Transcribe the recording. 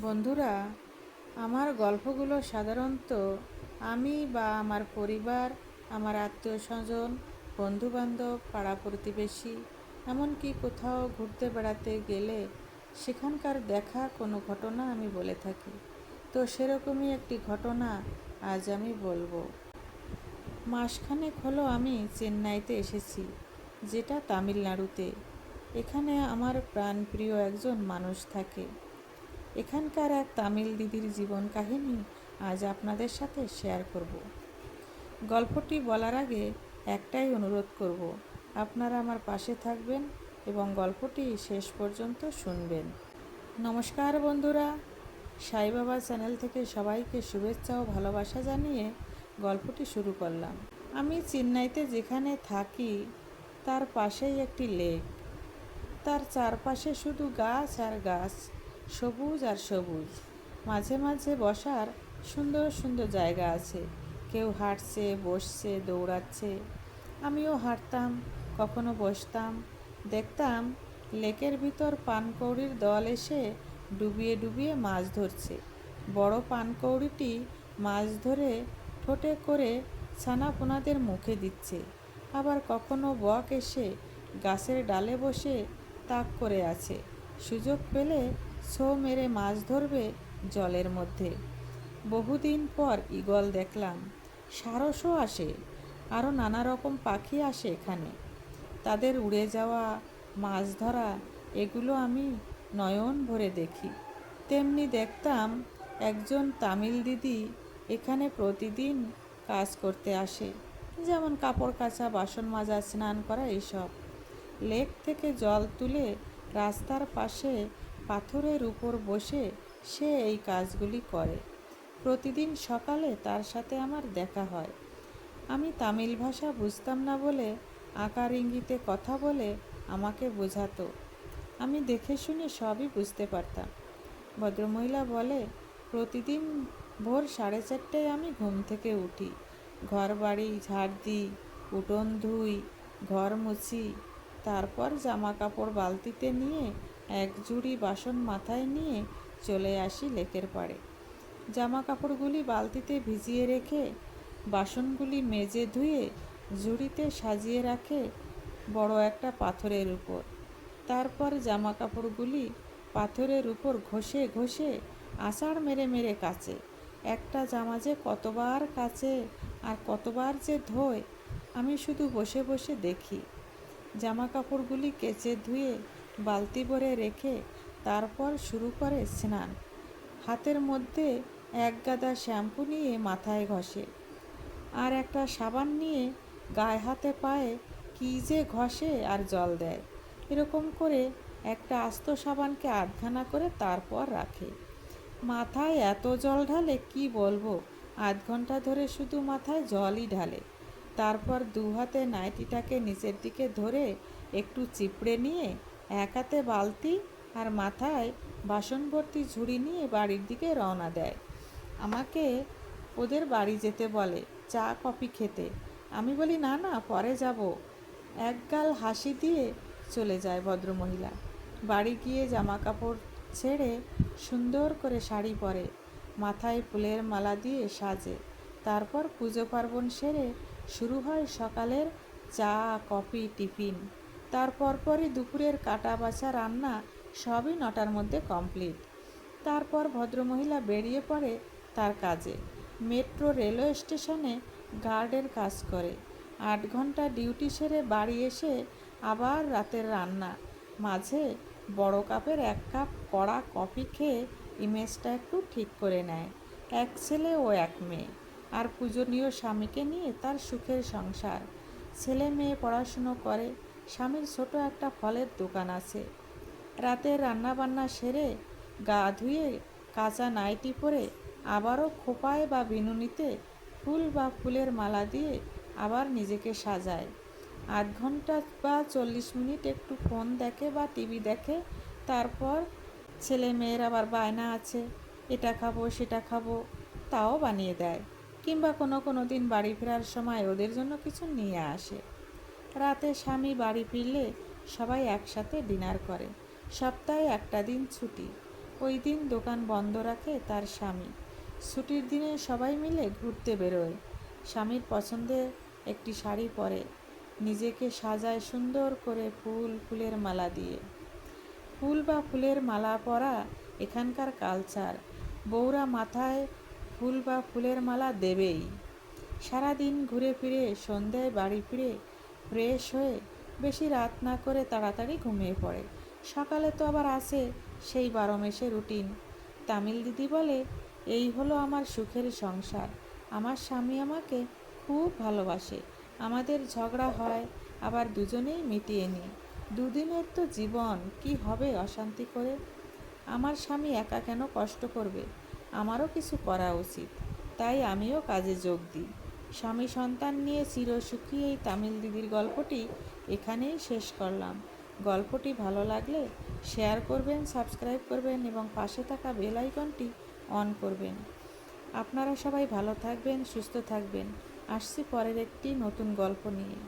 বন্ধুরা, আমার গল্পগুলো সাধারণত আমি বা আমার পরিবার, আমার আত্মীয়স্বজন, বন্ধুবান্ধব, পাড়া প্রতিবেশী, এমনকি কোথাও ঘুরতে বেড়াতে গেলে সেখানকার দেখা কোনো ঘটনা আমি বলে থাকি। তো সেরকমই একটি ঘটনা আজ আমি বলবো। মাসখানেক হলো আমি চেন্নাইতে এসেছি, যেটা তামিলনাড়ুতে। এখানে আমার প্রাণপ্রিয় একজন মানুষ থাকে। এখানকার এক তামিল দিদির জীবন কাহিনী আজ আপনাদের সাথে শেয়ার করব। গল্পটি বলার আগে একটাই অনুরোধ করব, আপনারা আমার পাশে থাকবেন এবং গল্পটি শেষ পর্যন্ত শুনবেন। নমস্কার বন্ধুরা, সাই বাবা চ্যানেল থেকে সবাইকে শুভেচ্ছা ও ভালোবাসা জানিয়ে গল্পটি শুরু করলাম। আমি চেন্নাইতে যেখানে থাকি তার পাশেই একটি লেক। তার চারপাশে শুধু গাছ আর গাছ, সবুজ আর সবুজ। মাঝে মাঝে বসার সুন্দর সুন্দর জায়গা আছে। কেউ হাঁটছে, বসছে, দৌড়াচ্ছে। আমিও হাঁটতাম, কখনো বসতাম। দেখতাম লেকের ভিতর পানকৌড়ির দল এসে ডুবিয়ে ডুবিয়ে মাছ ধরছে। বড় পানকৌড়িটি মাছ ধরে ঠোঁটে করে ছানাপোনাদের মুখে দিচ্ছে। আবার কখনো বক এসে গাছের ডালে বসে তাক করে আছে, সুযোগ পেলে ছো মেরে মাছ ধরবে জলের মধ্যে। বহুদিন পর ঈগল দেখলাম, সারসও আসে, আরও নানা রকম পাখি আসে এখানে। তাদের উড়ে যাওয়া, মাছ ধরা, এগুলো আমি নয়ন ভরে দেখি। তেমনি দেখতাম একজন তামিল দিদি এখানে প্রতিদিন কাজ করতে আসে, যেমন কাপড় কাচা, বাসন মাজা, স্নান করা, এইসব। লেক থেকে জল তুলে রাস্তার পাশে পাথরের উপর বসে সে এই কাজগুলি করে। প্রতিদিন সকালে তার সাথে আমার দেখা হয়। আমি তামিল ভাষা বুঝতাম না বলে আকার ইঙ্গিতে কথা বলে আমাকে বোঝাতো। আমি দেখে শুনে সবই বুঝতে পারতাম। ভদ্রমহিলা বলে, প্রতিদিন ভোর 4:30টায় আমি ঘুম থেকে উঠি, ঘর বাড়ি ঝাড় দিই, উঠোন ধুই, ঘর মুছি, তারপর জামা কাপড় বালতিতে নিয়ে এক ঝুড়ি বাসন মাথায় নিয়ে চলে আসি লেকের পাড়ে। জামা কাপড়গুলি বালতিতে ভিজিয়ে রেখে বাসনগুলি মেজে ধুয়ে ঝুড়িতে সাজিয়ে রাখে বড় একটা পাথরের উপর। তারপর জামা কাপড়গুলি পাথরের উপর ঘষে ঘষে আছাড় মেরে মেরে কাচে। একটা জামা যে কতবার কাচে আর কতবার যে ধোয়, আমি শুধু বসে বসে দেখি। জামা কাপড়গুলি কেচে ধুয়ে বালতি ভরে রেখে তারপর শুরু করে স্নান। হাতের মধ্যে এক গাদা শ্যাম্পু নিয়ে মাথায় ঘষে, আর একটা সাবান নিয়ে গায়ে হাতে পায়ে কী যে ঘষে আর জল দেয়। এরকম করে একটা আস্ত সাবানকে আধখানা করে তারপর রাখে। মাথায় এত জল ঢালে কি বলবো, আধ ঘন্টা ধরে শুধু মাথায় জলই ঢালে। তারপর দু হাতে নাইটিটাকে নিচের দিকে ধরে একটু চিপড়ে নিয়ে এক হাতে বালতি আর মাথায় বাসন ভর্তি ঝুড়ি নিয়ে বাড়ির দিকে রওনা দেয়। আমাকে ওদের বাড়ি যেতে বলে, চা কফি খেতে। আমি বলি না না, পরে যাব। একগাল হাসি দিয়ে চলে যায় ভদ্রমহিলা। বাড়ি গিয়ে জামা কাপড় ছেড়ে সুন্দর করে শাড়ি পরে, মাথায় ফুলের মালা দিয়ে সাজে। তারপর পুজো পার্বণ সেরে শুরু হয় সকালের চা, কফি, টিফিন। তারপর পরই দুপুরের কাটা বাছা, রান্না, সবই 9টার মধ্যে কমপ্লিট। তারপর ভদ্রমহিলা বেরিয়ে পড়ে তার কাজে। মেট্রো রেলওয়ে স্টেশনে গার্ডের কাজ করে। 8 ঘন্টা ডিউটি সেরে বাড়ি এসে আবার রাতের রান্না। মাঝে বড় কাপের 1 কাপ কড়া কফি খেয়ে ইমেজটা একটু ঠিক করে নেয়। 1 ছেলে ও 1 মেয়ে, আর পূজনীয় স্বামীকে নিয়ে তার সুখের সংসার। ছেলে মেয়ে পড়াশুনো করে, স্বামীর ছোট একটা ফলের দোকান আছে। রাতের রান্নাবান্না সেরে গা ধুয়ে কাঁচা নাইটি পরে আবারও খোঁপায় বা বিনুনিতে ফুল বা ফুলের মালা দিয়ে আবার নিজেকে সাজায়। 8 ঘন্টা বা 40 মিনিট একটু ফোন দেখে বা টিভি দেখে। তারপর ছেলে মেয়ের আবার বায়না আছে, এটা খাবো সেটা খাবো, তাও বানিয়ে দেয়। কিংবা কোনো কোনো দিন বাড়ি ফেরার সময় ওদের জন্য কিছু নিয়ে আসে। রাতে স্বামী বাড়ি ফিরলে সবাই একসাথে ডিনার করে। সপ্তাহে একটা দিন ছুটি। ওই দিন দোকান বন্ধ রাখে তার স্বামী। ছুটির দিনে সবাই মিলে ঘুরতে বেরোয়। স্বামীর পছন্দের একটি শাড়ি পরে, নিজেকে সাজায় সুন্দর করে ফুলের মালা দিয়ে। ফুল বা ফুলের মালা পরা এখানকার কালচার। বউরা মাথায় ফুল বা ফুলের মালা দেবেই। সারাদিন ঘুরে ফিরে সন্ধ্যায় বাড়ি ফিরে ফ্রেশ হয়ে বেশি রাত না করে তাড়াতাড়ি ঘুমিয়ে পড়ে। সকালে তো আবার আসে সেই 12 মেশে রুটিন। তামিল দিদি বলে, এই হলো আমার সুখের সংসার। আমার স্বামী আমাকে খুব ভালোবাসে। আমাদের ঝগড়া হয়, আবার দুজনেই মিটিয়ে নিই। দুদিনের তো জীবন, কি হবে অশান্তি করে? আমার স্বামী একা কেন কষ্ট করবে? আমারও কিছু করা উচিত। তাই আমিও কাজে যোগ দিই। স্বামী সন্তান নিয়ে চিরসুখী এই তামিল দিদির গল্পটি এখানেই শেষ করলাম। গল্পটি ভালো লাগলে শেয়ার করবেন, সাবস্ক্রাইব করবেন এবং পাশে থাকা বেল আইকনটি অন করবেন। আপনারা সবাই ভালো থাকবেন, সুস্থ থাকবেন। আসছি পরের একটি নতুন গল্প নিয়ে।